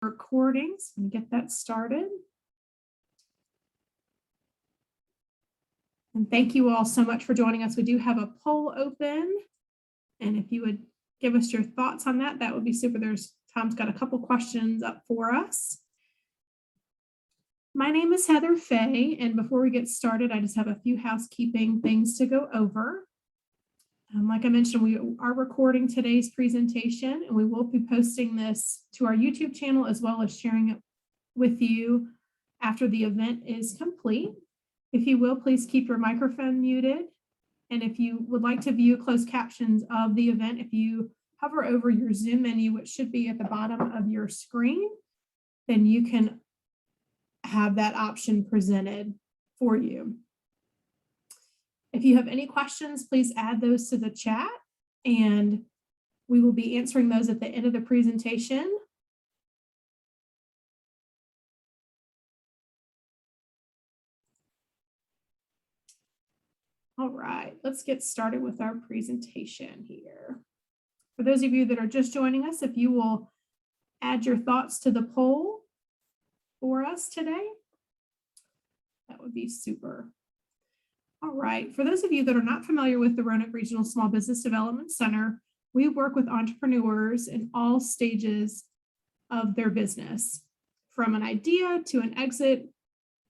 recordings and get that started. And thank you all so much for joining us. We do have a poll open, and if you would give us your thoughts on that, that would be super. Tom's got a couple questions up for us. My name is Heather Fay, and before we get started, I just have a few housekeeping things to go over. Like I mentioned, we are recording today's presentation, and we will be posting this to our YouTube channel as well as sharing it with you after the event is complete. If you will, please keep your microphone muted. And if you would like to view closed captions of the event, if you hover over your Zoom menu, which should be at the bottom of your screen, then you can have that option presented for you. If you have any questions, please add those to the chat, and we will be answering those at the end of the presentation. All right, let's get started with our presentation here. For those of you that are just joining us, if you will add your thoughts to the poll for us today, that would be super. All right, for those of you that are not familiar with the Roanoke Regional Small Business Development Center, we work with entrepreneurs in all stages of their business, from an idea to an exit.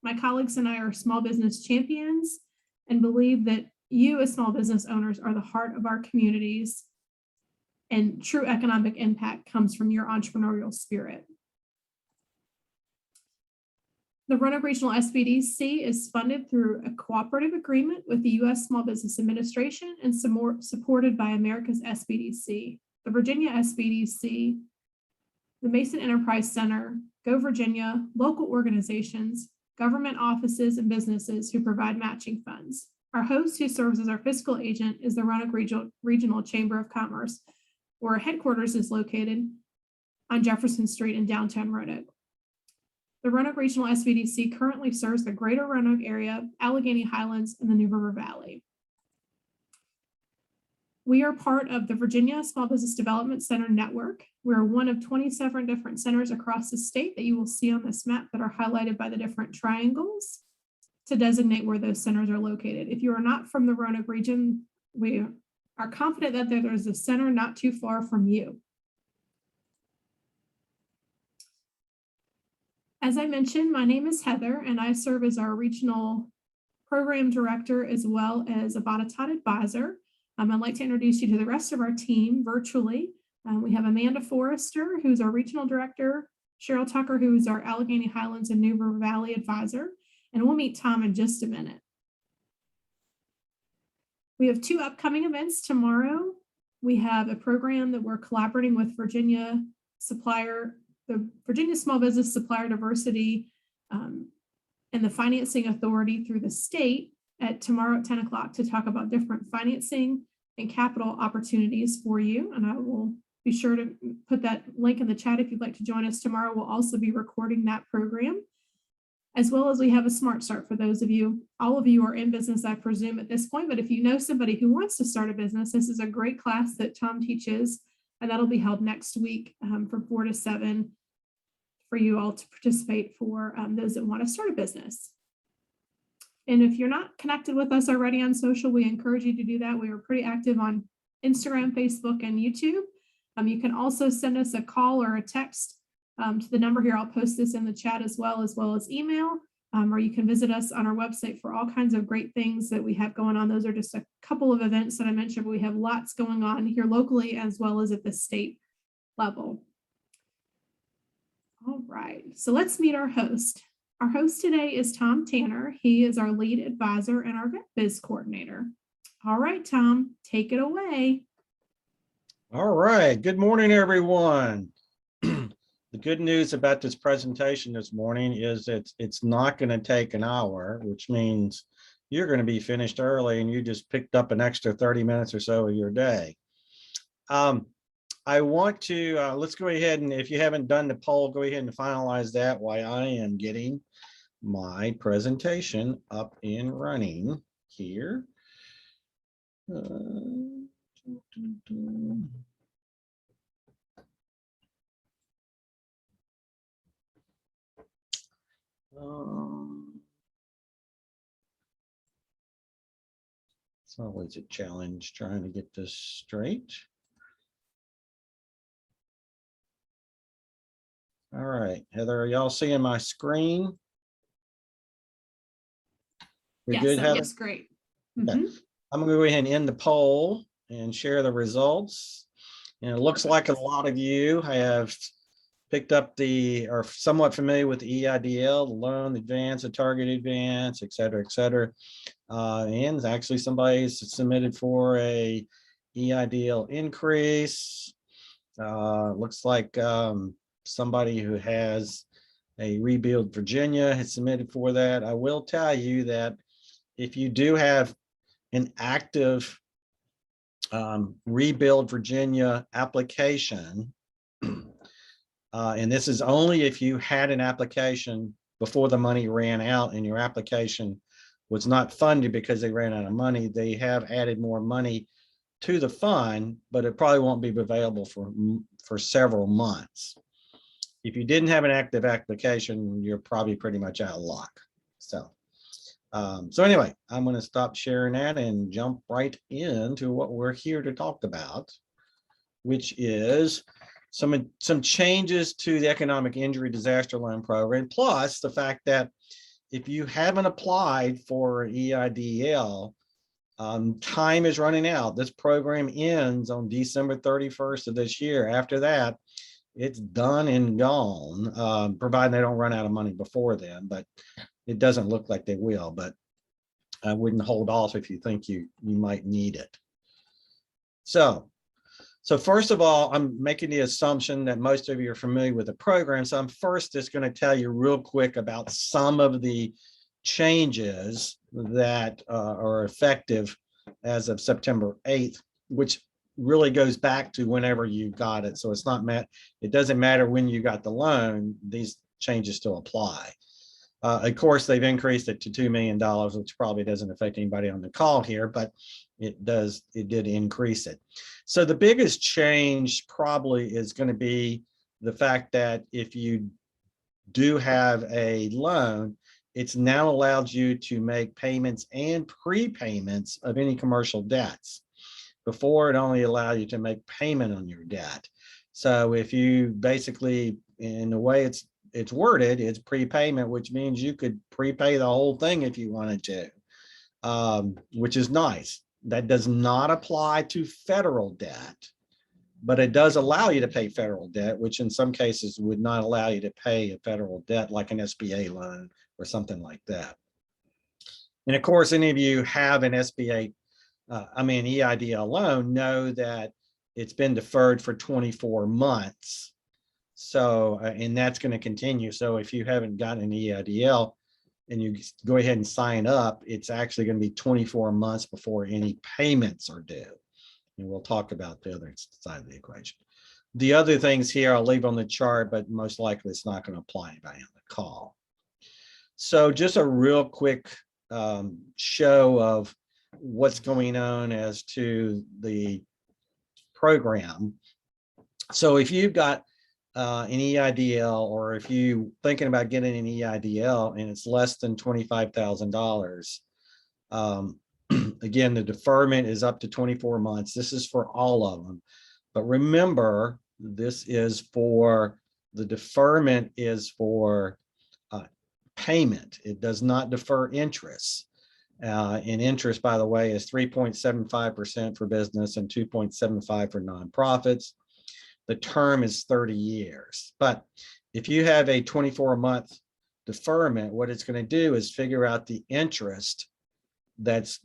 My colleagues and I are small business champions and believe that you as small business owners are the heart of our communities, and true economic impact comes from your entrepreneurial spirit. The Roanoke Regional SBDC is funded through a cooperative agreement with the U.S. Small Business Administration and supported by America's SBDC, the Virginia SBDC, the Mason Enterprise Center, Go Virginia, local organizations, government offices, and businesses who provide matching funds. Our host, who serves as our fiscal agent, is the Roanoke Regional Chamber of Commerce, where our headquarters is located on Jefferson Street in downtown Roanoke. The Roanoke Regional SBDC currently serves the greater Roanoke area, Allegheny Highlands, and the New River Valley. We are part of the Virginia Small Business Development Center Network. We're one of 27 different centers across the state that you will see on this map that are highlighted by the different triangles to designate where those centers are located. If you are not from the Roanoke region, we are confident that there is a center not too far from you. As I mentioned, my name is Heather, and I serve as our regional program director as well as a Botetourt advisor. I'd like to introduce you to the rest of our team virtually. We have Amanda Forrester, who's our regional director, Cheryl Tucker, who is our Allegheny Highlands and New River Valley advisor, and we'll meet Tom in just a minute. We have two upcoming events tomorrow. We have a program that we're collaborating with the Virginia Small Business Supplier Diversity and the Financing Authority through the state at tomorrow at 10 o'clock to talk about different financing and capital opportunities for you. And I will be sure to put that link in the chat if you'd like to join us tomorrow. We'll also be recording that program, as well as we have a Smart Start for those of you. All of you are in business, I presume, at this point, but if you know somebody who wants to start a business, this is a great class that Tom teaches, and that'll be held next week from 4 to 7 for you all to participate for those that want to start a business. And if you're not connected with us already on social, we encourage you to do that. We are pretty active on Instagram, Facebook, and YouTube. You can also send us a call or a text to the number here. I'll post this in the chat as well as email, or you can visit us on our website for all kinds of great things that we have going on. Those are just a couple of events that I mentioned, but we have lots going on here locally as well as at the state level. All right, so let's meet our host. Our host today is Tom Tanner. He is our lead advisor and our biz coordinator. All right, Tom, take it away. All right, good morning, everyone. The good news about this presentation this morning is it's not going to take an hour, which means you're going to be finished early and you just picked up an extra 30 minutes or so of your day. I want to, let's go ahead and if you haven't done the poll, go ahead and finalize that while I am getting my presentation up and running here. It's always a challenge trying to get this straight. All right, Heather, are y'all seeing my screen? We Yes, good, that Heather? looks great. Okay. Mhm. I'm gonna go ahead and end the poll and share the results. And it looks like a lot of you have picked up are somewhat familiar with the EIDL, the loan advance, the target advance, et cetera, et cetera. And actually somebody's submitted for a EIDL increase. Looks like somebody who has a Rebuild Virginia has submitted for that. I will tell you that if you do have an active Rebuild Virginia application, and this is only if you had an application before the money ran out and your application was not funded because they ran out of money. They have added more money to the fund, but it probably won't be available for several months. If you didn't have an active application, you're probably pretty much out of luck. So anyway, I'm going to stop sharing that and jump right into what we're here to talk about, which is some changes to the economic injury disaster loan program, plus the fact that if you haven't applied for EIDL, time is running out. This program ends on December 31st of this year. After that, it's done and gone, provided they don't run out of money before then, but it doesn't look like they will. But I wouldn't hold off if you think you might need it. So first of all, I'm making the assumption that most of you are familiar with the program. So I'm first just going to tell you real quick about some of the changes that are effective as of September 8th, which really goes back to whenever you got it. So it doesn't matter when you got the loan, these changes still apply. Of course, they've increased it to $2 million, which probably doesn't affect anybody on the call here, but it did increase it. So the biggest change probably is going to be the fact that if you do have a loan, it's now allowed you to make payments and prepayments of any commercial debts. Before, it only allowed you to make payment on your debt. So if you basically, in the way it's worded, it's prepayment, which means you could prepay the whole thing if you wanted to, which is nice. That does not apply to federal debt, but it does allow you to pay federal debt, which in some cases would not allow you to pay a federal debt like an SBA loan or something like that. And of course, any of you have an EIDL loan know that it's been deferred for 24 months. So, and that's going to continue. So if you haven't gotten an EIDL and you go ahead and sign up, it's actually going to be 24 months before any payments are due. And we'll talk about the other side of the equation. The other things here I'll leave on the chart, but most likely it's not going to apply anybody on the call. So just a real quick show of what's going on as to the program. So if you've got an EIDL, or if you're thinking about getting an EIDL and it's less than $25,000, again, the deferment is up to 24 months. This is for all of them. But remember, this is for, the deferment is for payment. It does not defer interest. And interest, by the way, is 3.75% for business and 2.75% for nonprofits. The term is 30 years. But if you have a 24-month deferment, what it's going to do is figure out the interest that's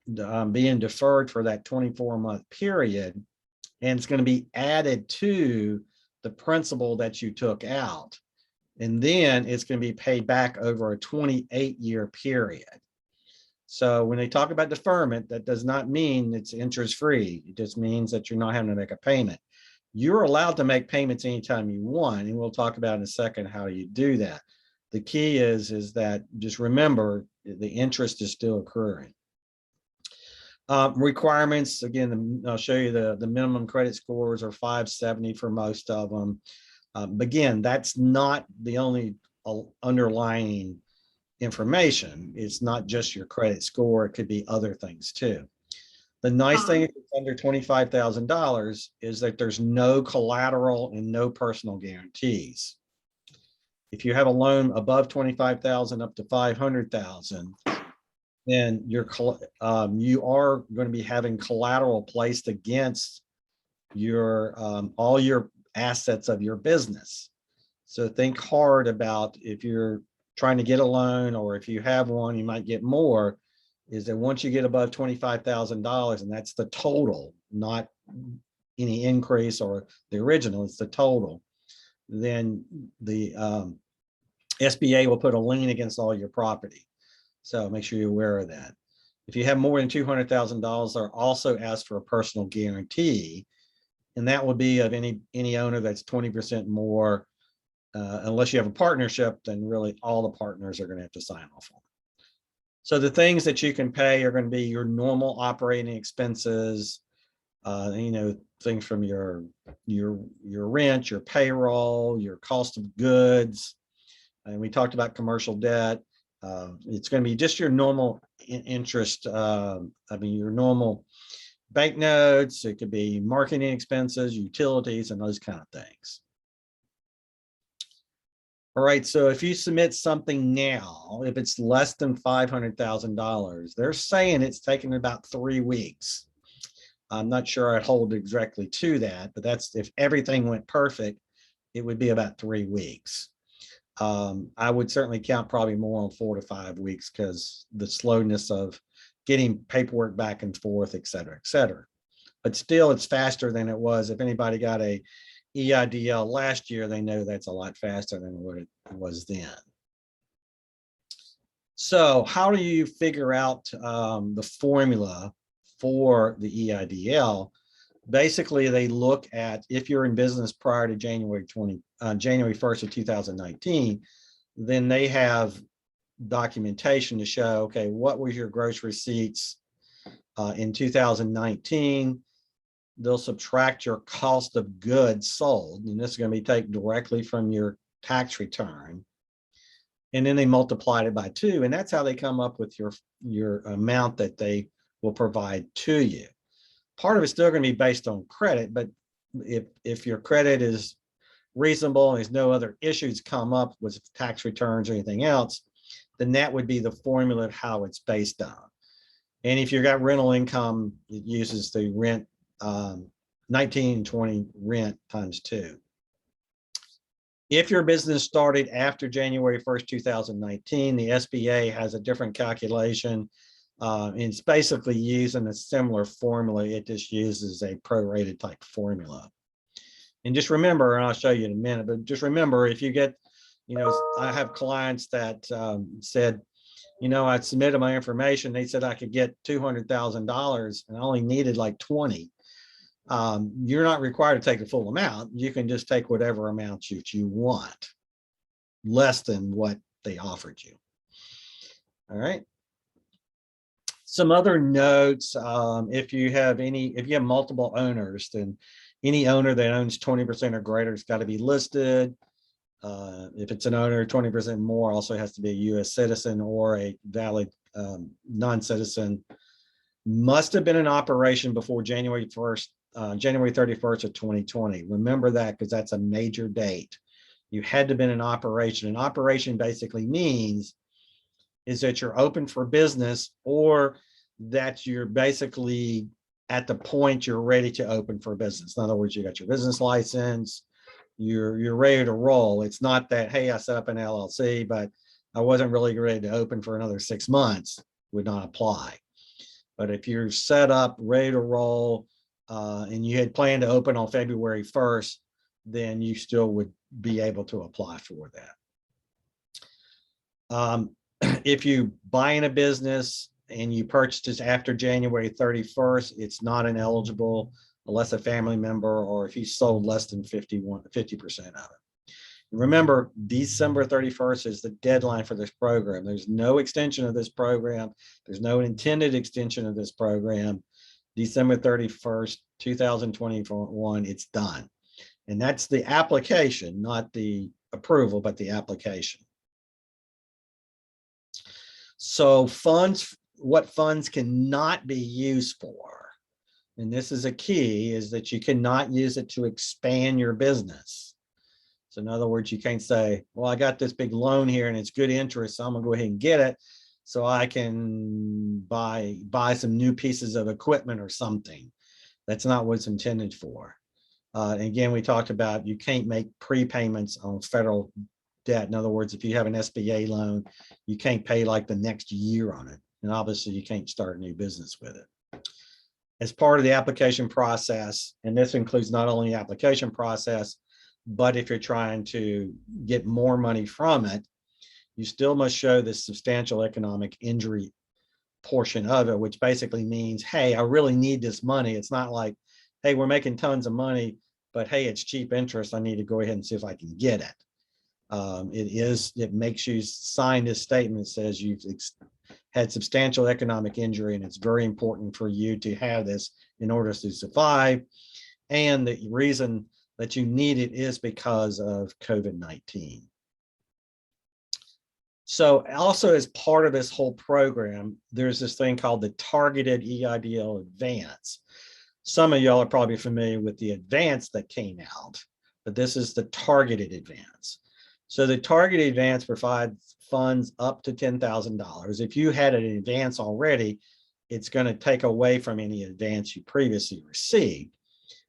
being deferred for that 24-month period, and it's going to be added to the principal that you took out. And then it's going to be paid back over a 28-year period. So when they talk about deferment, that does not mean it's interest-free. It just means that you're not having to make a payment. You're allowed to make payments anytime you want, and we'll talk about in a second how you do that. The key is that just remember the interest is still accruing. Requirements, again, I'll show you the minimum credit scores are 570 for most of them. Again, that's not the only underlying information. It's not just your credit score. It could be other things too. The nice thing if it's under $25,000 is that there's no collateral and no personal guarantees. If you have a loan above 25,000 up to 500,000, then you are going to be having collateral placed against your all your assets of your business. So think hard about if you're trying to get a loan, or if you have one, you might get more, is that once you get above $25,000, and that's the total, not any increase or the original, it's the total, then the SBA will put a lien against all your property. So make sure you're aware of that. If you have more than $200,000, they're also asked for a personal guarantee, and that would be of any owner that's 20% more. Unless you have a partnership, then really all the partners are going to have to sign off on it. So the things that you can pay are going to be your normal operating expenses, things from your rent, your payroll, your cost of goods. And we talked about commercial debt. It's going to be just your normal interest. Your normal banknotes. It could be marketing expenses, utilities, and those kind of things. All right, so if you submit something now, if it's less than $500,000, they're saying it's taking about 3 weeks. I'm not sure I'd hold exactly to that, but that's if everything went perfect, it would be about 3 weeks. I would certainly count probably more on 4 to 5 weeks because the slowness of getting paperwork back and forth, et cetera, et cetera. But still, it's faster than it was. If anybody got a EIDL last year, they know that's a lot faster than what it was then. So how do you figure out the formula for the EIDL? Basically, they look at if you're in business prior to January 1st of 2019, then they have documentation to show, okay, what was your gross receipts in 2019? They'll subtract your cost of goods sold, and this is going to be taken directly from your tax return. And then they multiply it by 2, and that's how they come up with your amount that they will provide to you. Part of it's still going to be based on credit, but if your credit is reasonable and there's no other issues come up with tax returns or anything else, then that would be the formula of how it's based on. And if you've got rental income, it uses the rent 1920 rent times 2. If your business started after January 1st, 2019, the SBA has a different calculation. It's basically using a similar formula. It just uses a prorated type formula. And just remember, and I'll show you in a minute, but just remember, if you get, I have clients that said, I submitted my information. They said I could get $200,000 and I only needed like 20. You're not required to take the full amount. You can just take whatever amount you want, less than what they offered you. All right. Some other notes, if you have multiple owners, then any owner that owns 20% or greater has got to be listed. If it's an owner 20% more, also has to be a U.S. citizen or a valid non-citizen. Must have been in operation before January 31st of 2020. Remember that, because that's a major date. You had to have been in operation. And operation basically means is that you're open for business, or that you're basically at the point you're ready to open for business. In other words, you got your business license, you're ready to roll. It's not that, hey, I set up an LLC, but I wasn't really ready to open for another 6 months, would not apply. But if you're set up, ready to roll, and you had planned to open on February 1st, then you still would be able to apply for that. If you buy in a business and you purchased it after January 31st, it's not ineligible unless a family member, or if you sold less than 50% of it. Remember, December 31st is the deadline for this program. There's no extension of this program. There's no intended extension of this program. December 31st, 2021, it's done. And that's the application, not the approval, but the application. So what funds cannot be used for, and this is a key, is that you cannot use it to expand your business. So in other words, you can't say, well, I got this big loan here and it's good interest, so I'm gonna go ahead and get it so I can buy some new pieces of equipment or something. That's not what it's intended for. Again, we talked about you can't make prepayments on federal debt. In other words, if you have an SBA loan, you can't pay like the next year on it. And obviously you can't start a new business with it. As part of the application process, and this includes not only the application process, but if you're trying to get more money from it, you still must show this substantial economic injury portion of it, which basically means, hey, I really need this money. It's not like, hey, we're making tons of money, but hey, it's cheap interest. I need to go ahead and see if I can get it. It makes you sign this statement that says you've had substantial economic injury, and it's very important for you to have this in order to survive. And the reason that you need it is because of COVID-19. So also as part of this whole program, there's this thing called the Targeted EIDL Advance. Some of y'all are probably familiar with the advance that came out, but this is the Targeted Advance. So the Targeted Advance provides funds up to $10,000. If you had an advance already, it's going to take away from any advance you previously received.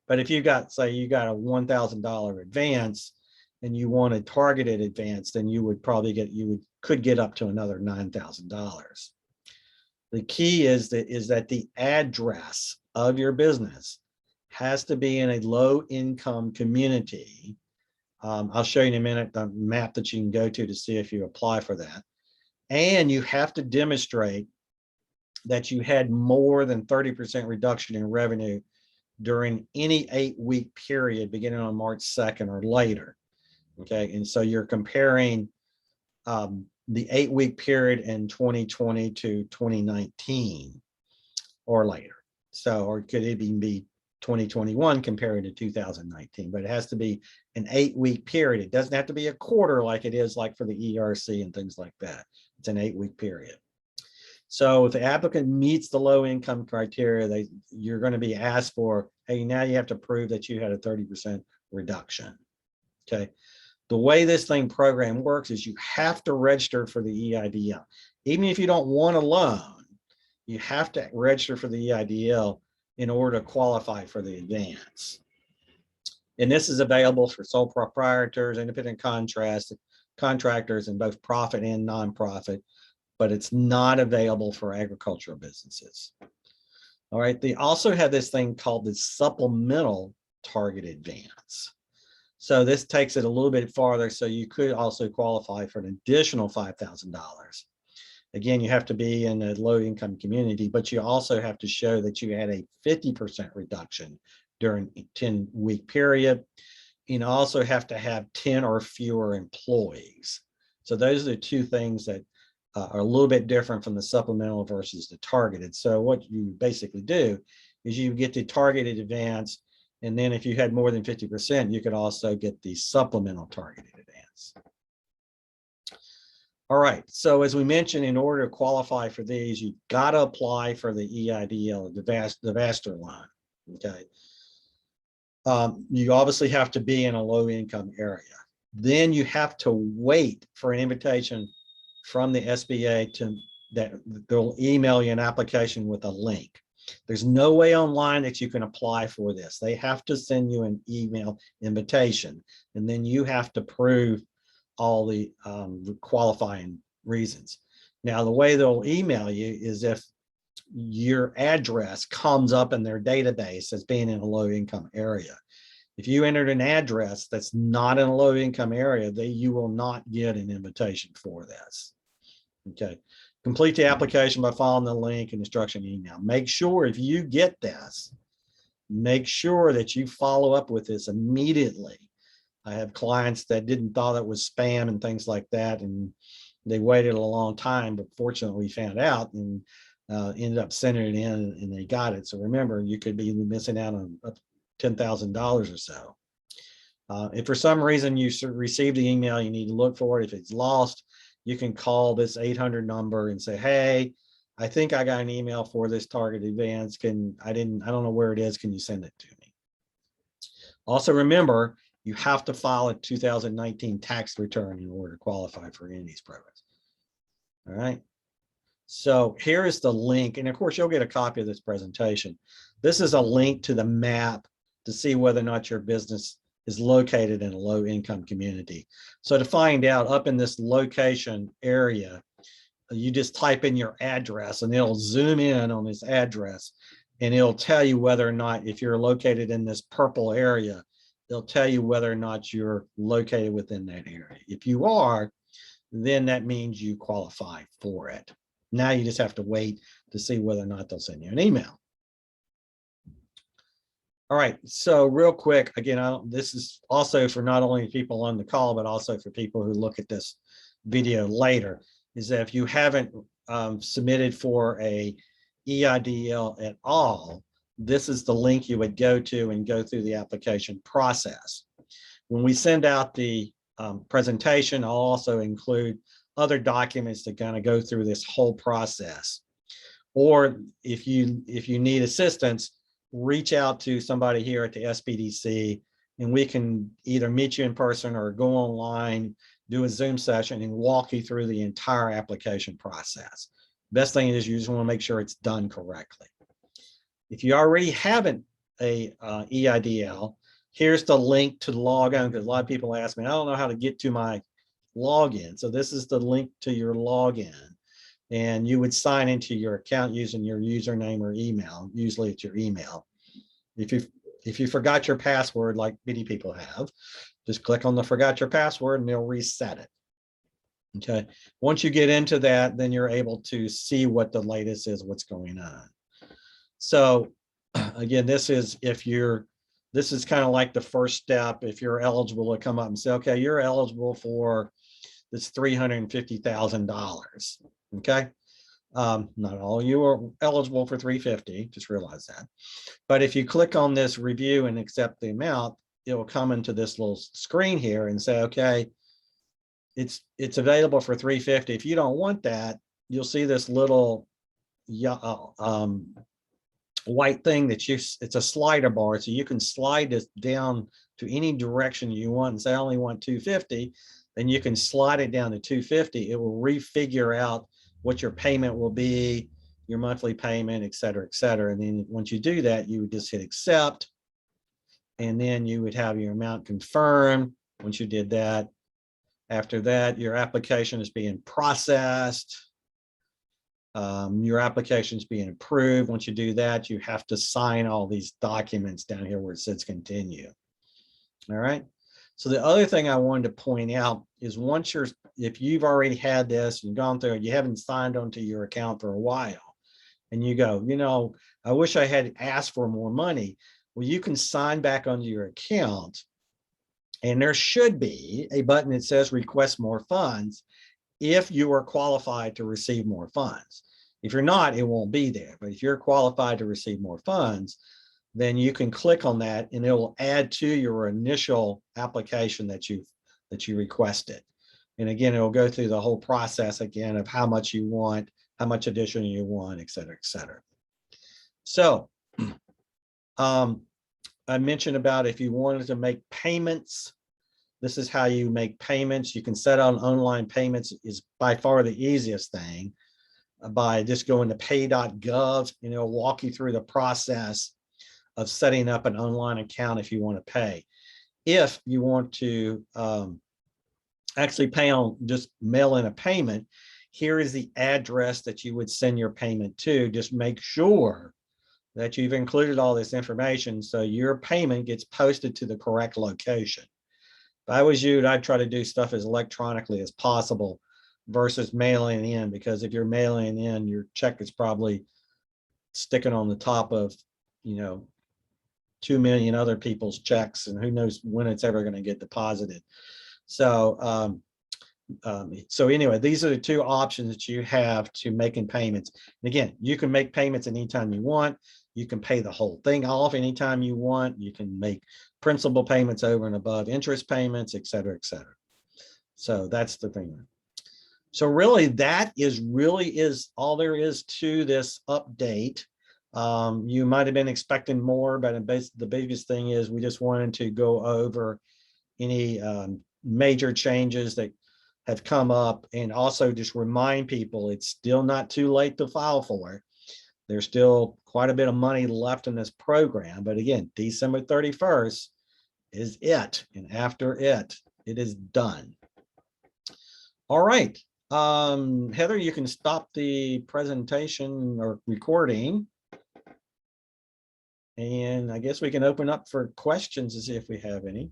But if you got, say, you got a $1,000 advance and you want a targeted advance, then you would probably could get up to another $9,000. The key is that the address of your business has to be in a low income community. I'll show you in a minute the map that you can go to see if you apply for that. And you have to demonstrate that you had more than 30% reduction in revenue during any 8-week period beginning on March 2nd or later. Okay, and so you're comparing the 8-week period in 2020 to 2019 or later. So, or could it even be 2021 compared to 2019, but it has to be an 8-week period. It doesn't have to be a quarter like it is like for the ERC and things like that. It's an 8-week period. So if the applicant meets the low income criteria, you're going to be asked for, hey, now you have to prove that you had a 30% reduction. Okay. The way this program works is you have to register for the EIDL. Even if you don't want a loan, you have to register for the EIDL in order to qualify for the advance. And this is available for sole proprietors, independent contractors, and both profit and nonprofit, but it's not available for agricultural businesses. All right, they also have this thing called the Supplemental Target Advance. So this takes it a little bit farther, so you could also qualify for an additional $5,000. Again, you have to be in a low income community, but you also have to show that you had a 50% reduction during a 10-week period. You also have to have 10 or fewer employees. So those are the two things that are a little bit different from the supplemental versus the targeted. So what you basically do is you get the targeted advance, and then if you had more than 50%, you could also get the supplemental targeted advance. All right, so as we mentioned, in order to qualify for these, you've got to apply for the EIDL, the Vaster loan, okay? You obviously have to be in a low income area. Then you have to wait for an invitation from the SBA that they'll email you an application with a link. There's no way online that you can apply for this. They have to send you an email invitation, and then you have to prove all the qualifying reasons. Now, the way they'll email you is if your address comes up in their database as being in a low income area. If you entered an address that's not in a low income area, you will not get an invitation for this. Okay. Complete the application by following the link and instruction email. Make sure if you get this, make sure that you follow up with this immediately. I have clients that didn't thought it was spam and things like that, and they waited a long time, but fortunately we found out and ended up sending it in and they got it. So remember, you could be missing out on up to $10,000 or so. If for some reason you received the email, you need to look for it. If it's lost, you can call this 800 number and say, hey, I think I got an email for this target advance. I don't know where it is. Can you send it to me? Also remember, you have to file a 2019 tax return in order to qualify for any of these programs. All right. So here is the link. And of course, you'll get a copy of this presentation. This is a link to the map to see whether or not your business is located in a low income community. So to find out, up in this location area, you just type in your address and it'll zoom in on this address and it'll tell you whether or not, if you're located in this purple area, they'll tell you whether or not you're located within that area. If you are, then that means you qualify for it. Now you just have to wait to see whether or not they'll send you an email. All right, so real quick, again, this is also for not only people on the call, but also for people who look at this video later, is that if you haven't submitted for a EIDL at all, this is the link you would go to and go through the application process. When we send out the presentation, I'll also include other documents that kind of go through this whole process. Or if you need assistance, reach out to somebody here at the SBDC and we can either meet you in person or go online, do a Zoom session and walk you through the entire application process. Best thing is you just want to make sure it's done correctly. If you already have an EIDL, here's the link to log on, because a lot of people ask me, I don't know how to get to my login. So this is the link to your login. And you would sign into your account using your username or email. Usually it's your email. If you forgot your password, like many people have, just click on the forgot your password and they'll reset it. Okay. Once you get into that, then you're able to see what the latest is, what's going on. So again, this is kind of like the first step. If you're eligible to come up and say, okay, you're eligible for this $350,000. Okay. Not all of you are eligible for 350, just realize that. But if you click on this review and accept the amount, it will come into this little screen here and say, okay, it's available for 350. If you don't want that, you'll see this little white thing it's a slider bar. So you can slide this down to any direction you want and say, I only want 250. Then you can slide it down to 250. It will refigure out what your payment will be, your monthly payment, et cetera, et cetera. And then once you do that, you would just hit accept. And then you would have your amount confirmed. Once you did that, after that, your application is being processed. Your application is being approved. Once you do that, you have to sign all these documents down here where it says continue. All right. So the other thing I wanted to point out is if you've already had this and gone through it, you haven't signed onto your account for a while, and you go, I wish I had asked for more money. Well, you can sign back onto your account, and there should be a button that says request more funds if you are qualified to receive more funds. If you're not, it won't be there. But if you're qualified to receive more funds, then you can click on that and it will add to your initial application that you requested. And again, it will go through the whole process again of how much you want, how much additional you want, et cetera, et cetera. So I mentioned about if you wanted to make payments, this is how you make payments. You can set up online payments is by far the easiest thing by just going to pay.gov and it'll walk you through the process of setting up an online account if you want to pay. If you want to actually pay on just mail in a payment, here is the address that you would send your payment to. Just make sure that you've included all this information so your payment gets posted to the correct location. If I was you, I'd try to do stuff as electronically as possible versus mailing in, because if you're mailing in, your check is probably sticking on the top of, 2 million other people's checks, and who knows when it's ever going to get deposited. So, anyway, these are the two options that you have to making payments. And again, you can make payments anytime you want. You can pay the whole thing off anytime you want. You can make principal payments over and above interest payments, et cetera, et cetera. So that's the thing. So really, that is all there is to this update. You might have been expecting more, but the biggest thing is we just wanted to go over any major changes that have come up, and also just remind people it's still not too late to file for it. There's still quite a bit of money left in this program, but again, December 31st is it, and after it is done. All right, Heather, you can stop the presentation or recording. And I guess we can open up for questions to see if we have any.